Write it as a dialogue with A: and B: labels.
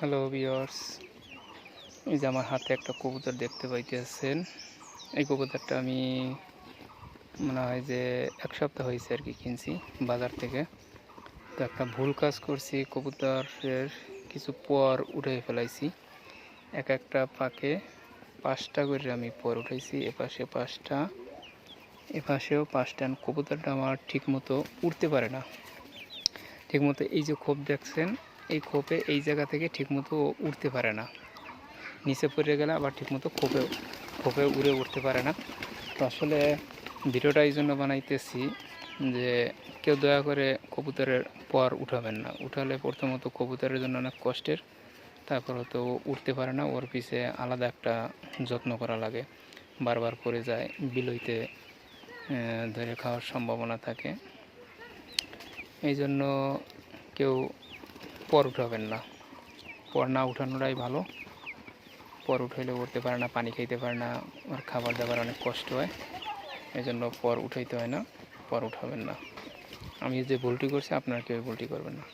A: Hello viewers, এই যে আমার হাতে একটা কবুতর দেখতে পাইতেছেন। এই কবুতরটা আমি মনে হয় যে 1 সপ্তাহ হয়েছে আর কি কিনছি বাজার থেকে। তো একটা ভুল কাজ করছি, কবুতরের কিছু পর উঠে ফেলাইছি। একটা পাকে 5টা করে আমি পর উঠাইছি, এপাশে 5টা, এপাশেও 5টা। কবুতরটা আমার ঠিক মতো উঠতে পারে না। ঠিকমতো এই যে খোপ দেখছেন, এই খোপে এই জায়গা থেকে ঠিকমতো উঠতে পারে না। নিচে পড়ে গেলে আবার ঠিকমতো খোপে উড়ে উঠতে পারে না। তো আসলে ভিডিওটা এই জন্য বানাইতেছি যে কেউ দয়া করে কবুতরের পর উঠাবেন না। উঠালে প্রথমত কবুতরের জন্য অনেক কষ্টের, তারপর হয়তো উঠতে পারে না, ওর পিছে আলাদা একটা যত্ন করা লাগে, বারবার পড়ে যায়, বিলইতে ধরে খাওয়ার সম্ভাবনা থাকে। এই জন্য কেউ পর উঠাবেন না, পর না উঠানোটাই ভালো। পর উঠাইলে উঠতে পারে না, পানি খাইতে পারে না, আর খাবার দাবার অনেক কষ্ট হয়। এই জন্য পর উঠাইতে হয় না, পর উঠাবেন না। আমি যে ভুলটি করছি আপনারা কেউ ভুলটি করবেন না।